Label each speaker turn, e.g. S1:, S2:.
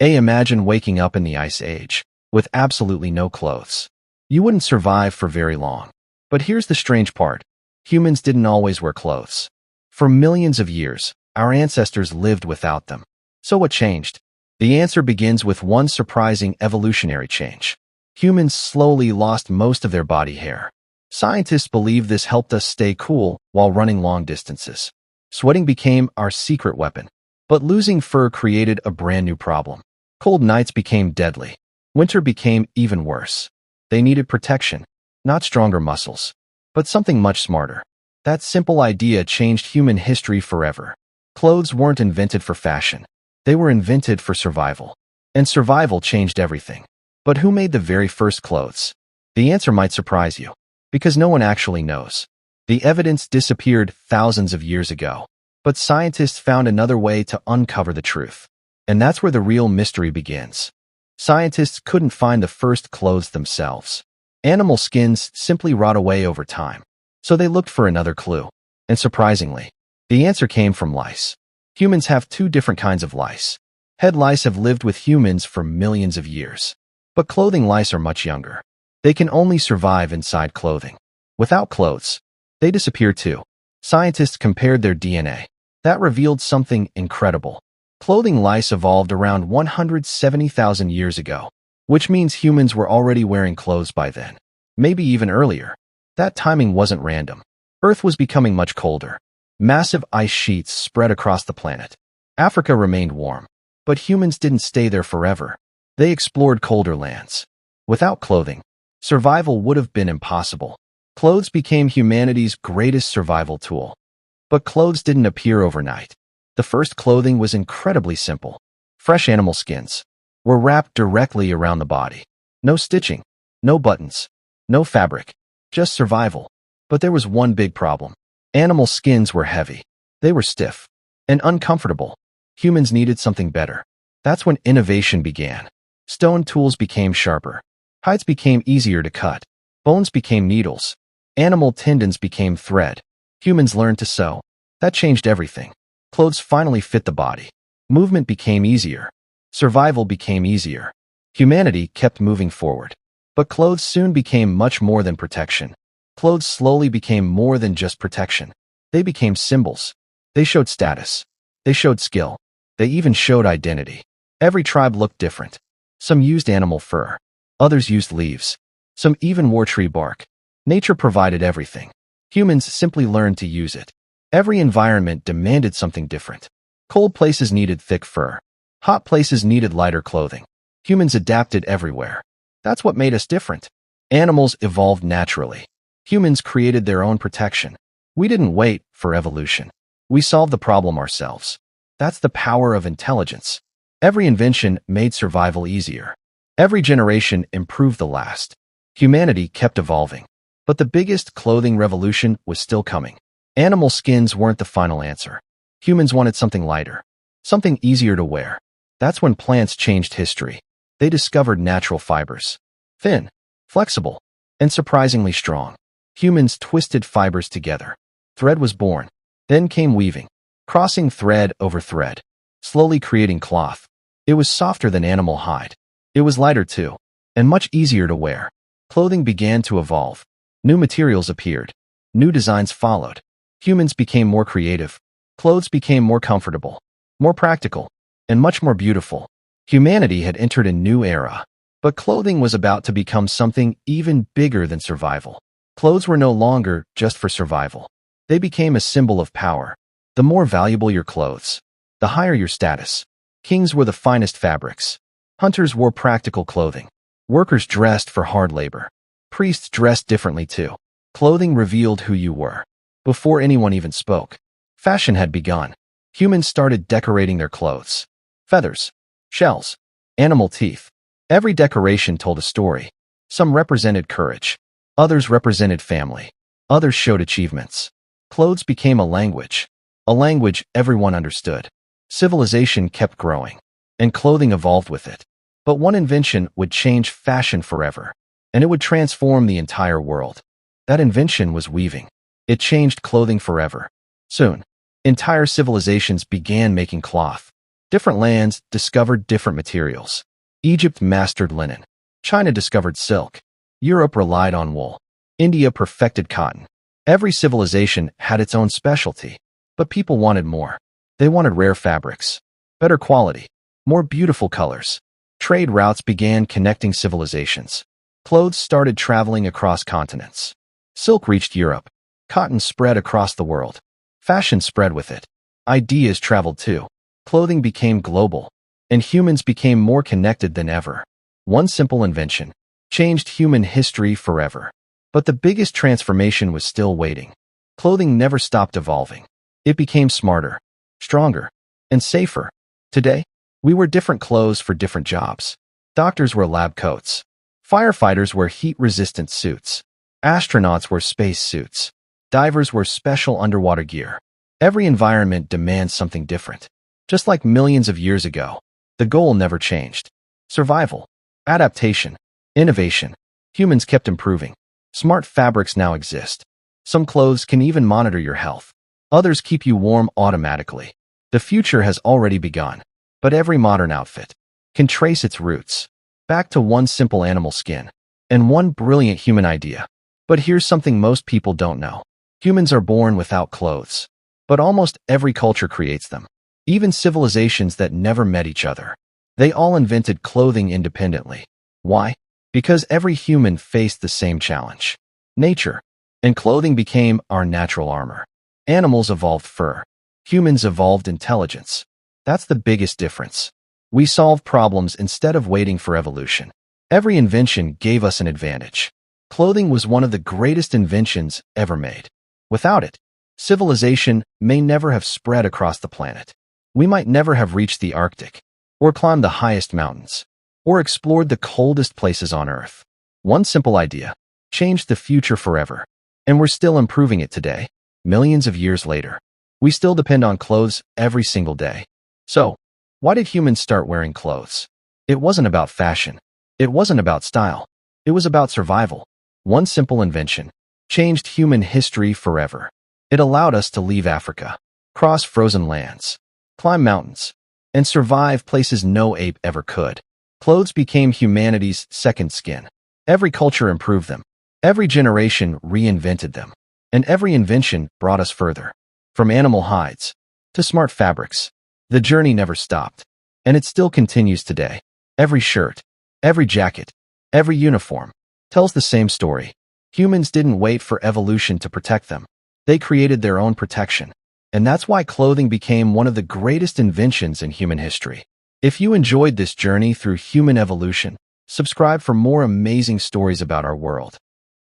S1: Imagine waking up in the Ice Age, with absolutely no clothes. You wouldn't survive for very long. But here's the strange part. Humans didn't always wear clothes. For millions of years, our ancestors lived without them. So what changed? The answer begins with one surprising evolutionary change. Humans slowly lost most of their body hair. Scientists believe this helped us stay cool while running long distances. Sweating became our secret weapon. But losing fur created a brand new problem. Cold nights became deadly. Winter became even worse. They needed protection, not stronger muscles, but something much smarter. That simple idea changed human history forever. Clothes weren't invented for fashion. They were invented for survival. And survival changed everything. But who made the very first clothes? The answer might surprise you, because no one actually knows. The evidence disappeared thousands of years ago. But scientists found another way to uncover the truth. And that's where the real mystery begins. Scientists couldn't find the first clothes themselves. Animal skins simply rot away over time. So they looked for another clue. And surprisingly, the answer came from lice. Humans have two different kinds of lice. Head lice have lived with humans for millions of years. But clothing lice are much younger. They can only survive inside clothing. Without clothes, they disappear too. Scientists compared their DNA. That revealed something incredible. Clothing lice evolved around 170,000 years ago, which means humans were already wearing clothes by then. Maybe even earlier. That timing wasn't random. Earth was becoming much colder. Massive ice sheets spread across the planet. Africa remained warm. But humans didn't stay there forever. They explored colder lands. Without clothing, survival would have been impossible. Clothes became humanity's greatest survival tool. But clothes didn't appear overnight. The first clothing was incredibly simple. Fresh animal skins were wrapped directly around the body. No stitching, no buttons, no fabric, just survival. But there was one big problem. Animal skins were heavy. They were stiff and uncomfortable. Humans needed something better. That's when innovation began. Stone tools became sharper. Hides became easier to cut. Bones became needles. Animal tendons became thread. Humans learned to sew. That changed everything. Clothes finally fit the body. Movement became easier. Survival became easier. Humanity kept moving forward. But clothes soon became much more than protection. Clothes slowly became more than just protection. They became symbols. They showed status. They showed skill. They even showed identity. Every tribe looked different. Some used animal fur. Others used leaves. Some even wore tree bark. Nature provided everything. Humans simply learned to use it. Every environment demanded something different. Cold places needed thick fur. Hot places needed lighter clothing. Humans adapted everywhere. That's what made us different. Animals evolved naturally. Humans created their own protection. We didn't wait for evolution. We solved the problem ourselves. That's the power of intelligence. Every invention made survival easier. Every generation improved the last. Humanity kept evolving. But the biggest clothing revolution was still coming. Animal skins weren't the final answer. Humans wanted something lighter, something easier to wear. That's when plants changed history. They discovered natural fibers. Thin, flexible, and surprisingly strong. Humans twisted fibers together. Thread was born. Then came weaving, crossing thread over thread, slowly creating cloth. It was softer than animal hide. It was lighter too, and much easier to wear. Clothing began to evolve. New materials appeared. New designs followed. Humans became more creative. Clothes became more comfortable, more practical, and much more beautiful. Humanity had entered a new era. But clothing was about to become something even bigger than survival. Clothes were no longer just for survival. They became a symbol of power. The more valuable your clothes, the higher your status. Kings wore the finest fabrics. Hunters wore practical clothing. Workers dressed for hard labor. Priests dressed differently too. Clothing revealed who you were. Before anyone even spoke, fashion had begun. Humans started decorating their clothes. Feathers, shells, animal teeth. Every decoration told a story. Some represented courage. Others represented family. Others showed achievements. Clothes became a language everyone understood. Civilization kept growing, and clothing evolved with it. But one invention would change fashion forever, and it would transform the entire world. That invention was weaving. It changed clothing forever. Soon, entire civilizations began making cloth. Different lands discovered different materials. Egypt mastered linen. China discovered silk. Europe relied on wool. India perfected cotton. Every civilization had its own specialty, but people wanted more. They wanted rare fabrics, better quality, more beautiful colors. Trade routes began connecting civilizations. Clothes started traveling across continents. Silk reached Europe. Cotton spread across the world. Fashion spread with it. Ideas traveled too. Clothing became global, and humans became more connected than ever. One simple invention changed human history forever. But the biggest transformation was still waiting. Clothing never stopped evolving. It became smarter, stronger, and safer. Today, we wear different clothes for different jobs. Doctors wear lab coats. Firefighters wear heat-resistant suits. Astronauts wear space suits. Divers wear special underwater gear. Every environment demands something different. Just like millions of years ago, the goal never changed. Survival, adaptation, innovation. Humans kept improving. Smart fabrics now exist. Some clothes can even monitor your health. Others keep you warm automatically. The future has already begun, but every modern outfit can trace its roots back to one simple animal skin and one brilliant human idea. But here's something most people don't know. Humans are born without clothes, but almost every culture creates them. Even civilizations that never met each other. They all invented clothing independently. Why? Because every human faced the same challenge. Nature. And clothing became our natural armor. Animals evolved fur. Humans evolved intelligence. That's the biggest difference. We solve problems instead of waiting for evolution. Every invention gave us an advantage. Clothing was one of the greatest inventions ever made. Without it, civilization may never have spread across the planet. We might never have reached the Arctic, or climbed the highest mountains, or explored the coldest places on Earth. One simple idea changed the future forever, and we're still improving it today, millions of years later. We still depend on clothes every single day. So, why did humans start wearing clothes? It wasn't about fashion. It wasn't about style. It was about survival. One simple invention changed human history forever. It allowed us to leave Africa, cross frozen lands, climb mountains, and survive places no ape ever could. Clothes became humanity's second skin. Every culture improved them. Every generation reinvented them. And every invention brought us further. From animal hides to smart fabrics, the journey never stopped. And it still continues today. Every shirt, every jacket, every uniform tells the same story. Humans didn't wait for evolution to protect them. They created their own protection. And that's why clothing became one of the greatest inventions in human history. If you enjoyed this journey through human evolution, subscribe for more amazing stories about our world.